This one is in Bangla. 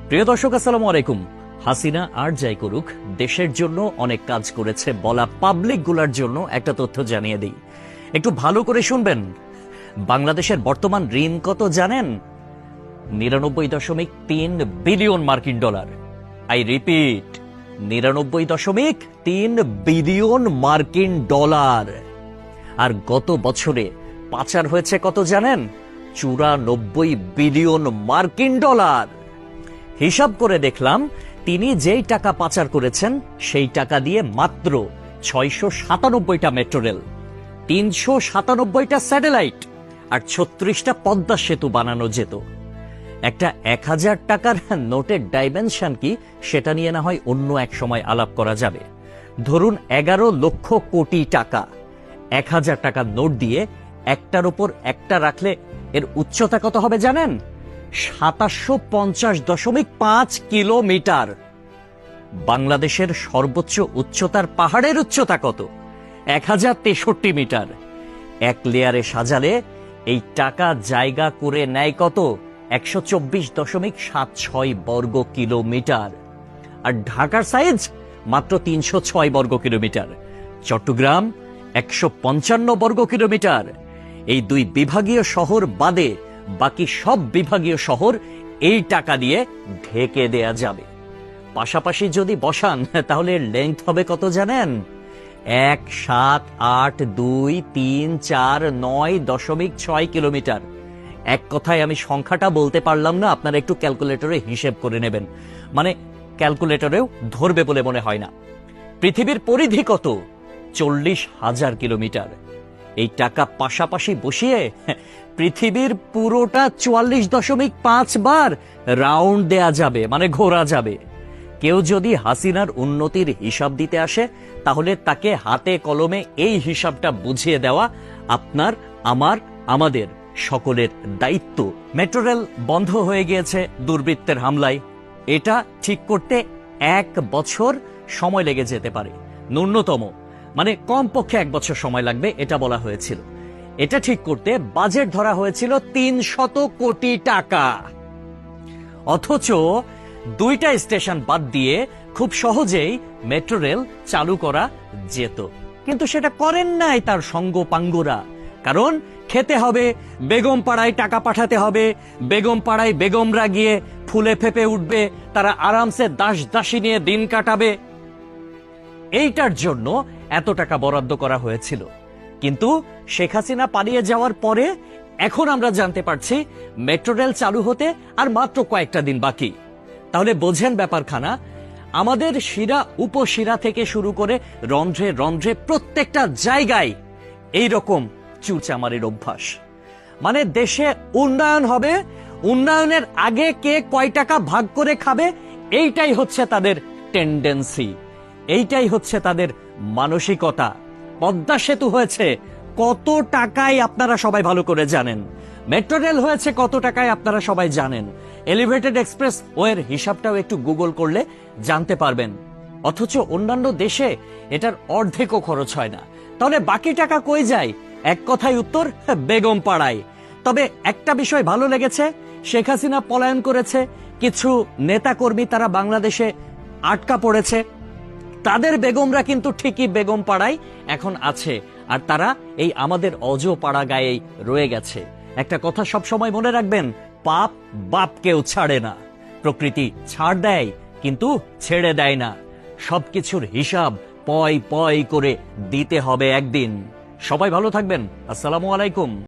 প্রিয় দর্শক, আসসালামু আলাইকুম। হাসিনা আর যাই করুক, দেশের জন্য অনেক কাজ করেছে বলা পাবলিক গুলার জন্য একটা তথ্য জানিয়ে দিই, একটু ভালো করে শুনবেন। বাংলাদেশের বর্তমান ঋণ কত জানেন? 99.3 বিলিয়ন মার্কিন ডলার। আই রিপিট, 99.3 বিলিয়ন মার্কিন ডলার। আর গত বছরে পাচার হয়েছে কত জানেন? 94 বিলিয়ন মার্কিন ডলার। হিসাব করে দেখলাম, তিনি যেই টাকা পাচার করেছেন সেই টাকা দিয়ে মাত্র 697টা মেট্রো রেল, 397টা স্যাটেলাইট আর 36টা পদ্মা সেতু বানানো যেত। একটা 1000 টাকার নোটের ডাইমেনশন কি, সেটা নিয়ে না হয় অন্য এক সময় আলাপ করা যাবে। ধরুন 11 লক্ষ কোটি টাকা 1000 টাকার নোট দিয়ে একটার উপর একটা রাখলে এর উচ্চতা কত হবে জানেন? 750.5 কিলোমিটার। বাংলাদেশের সর্বোচ্চ উচ্চতার পাহাড়ের উচ্চতা কত? 1063 মিটার। এক লেয়ারে সাজালে এই টাকা জায়গা করে নেয় কত? 124.76 বর্গ কিলোমিটার। আর ঢাকার সাইজ মাত্র 306 বর্গ কিলোমিটার, চট্টগ্রাম 155 বর্গ কিলোমিটার। এই দুই বিভাগীয় শহর বাদে বাকি সব বিভাগীয় শহর এই টাকা দিয়ে ঢেকে দেয়া যাবে। পাশাপাশি যদি বসান তাহলে লেংথ হবে কত জানেন? 1782349.6 কিলোমিটার। এক কথায় আমি সংখ্যাটা বলতে পারলাম না, আপনারা একটু ক্যালকুলেটরে হিসেব করে নেবেন, মানে ক্যালকুলেটরেও ধরবে বলে মনে হয় না। পৃথিবীর পরিধি কত? 40,000 কিলোমিটার। এই টাকা পাশাপাশি বসিয়ে পৃথিবীর পুরোটা 44.5 বার রাউন্ড দেয়া যাবে, মানে ঘোরা যাবে। কেউ যদি হাসিনার উন্নতির হিসাব দিতে আসে, তাহলে তাকে হাতে কলমে এই হিসাবটা বুঝিয়ে দেওয়া আপনার, আমার, আমাদের সকলের দায়িত্ব। মেট্রো রেল বন্ধ হয়ে গিয়েছে দুর্বৃত্তের হামলায়। এটা ঠিক করতে 1 বছর সময় লেগে যেতে পারে, ন্যূনতম, মানে কমপক্ষে 1 বছর সময় লাগবে এটা বলা হয়েছিল। এটা ঠিক করতে বাজেট ধরা হয়েছিল 300 কোটি টাকা। অথচ 2টা স্টেশন বাদ দিয়ে খুব সহজেই মেট্রো রেল চালু করা যেত, কিন্তু সেটা করেন নাই তার সঙ্গপাঙ্গরা। কারণ খেতে হবে, বেগম পাড়ায় টাকা পাঠাতে হবে, বেগম পাড়ায় বেগমরা গিয়ে ফুলে ফেপে উঠবে, তারা আরামসে দাস দাসী নিয়ে দিন কাটাবে। এইটার জন্য এত টাকা বরাদ্দ করা হয়েছিল। কিন্তু শেখ হাসিনা পালিয়ে যাওয়ার পরে এখন আমরা জানতে পারছি মেট্রো রেল চালু হতে আর মাত্র কয়েকটা দিন বাকি। তাহলে বোঝেন ব্যাপারখানা। আমাদের শিরা উপশিরা থেকে শুরু করে রন্ধ্রে রন্ধ্রে প্রত্যেকটা জায়গায় এইরকম চুরচামারির অভ্যাস। মানে দেশে উন্নয়ন হবে, উন্নয়নের আগে কে কয় টাকা ভাগ করে খাবে, এইটাই হচ্ছে তাদের টেন্ডেন্সি, এইটাই হচ্ছে তাদের মানসিকতা। পদ্মা সেতু হয়েছে কত টাকায় আপনারা সবাই ভালো করে জানেন। মেট্রো রেল হয়েছে কত টাকায় আপনারা সবাই জানেন। এলিভেটেড এক্সপ্রেস ওয়ের হিসাবটাও একটু গুগল করলে জানতে পারবেন। অথচ অন্যান্য দেশে এটার অর্ধেকও খরচ হয় না। তাহলে বাকি টাকা কই যায়? এক কথায় উত্তর, বেগম পাড়ায়। তবে একটা বিষয় ভালো লেগেছে, শেখ হাসিনা পলায়ন করেছে, কিছু নেতাকর্মী তারা বাংলাদেশে আটকা পড়েছে, তাদের বেগমরা কিন্তু ঠিকই বেগম পাড়ায় এখন আছে, আর তারা এই আমাদের অজ পাড়া গায়েই রয়ে গেছে। একটা কথা সব সময় মনে রাখবেন, পাপ বাপকেও ছাড়ে না। প্রকৃতি ছাড় দেয় কিন্তু ছেড়ে দেয় না। সবকিছুর হিসাব পয় পয় করে দিতে হবে একদিন। সবাই ভালো থাকবেন। আসসালামু আলাইকুম।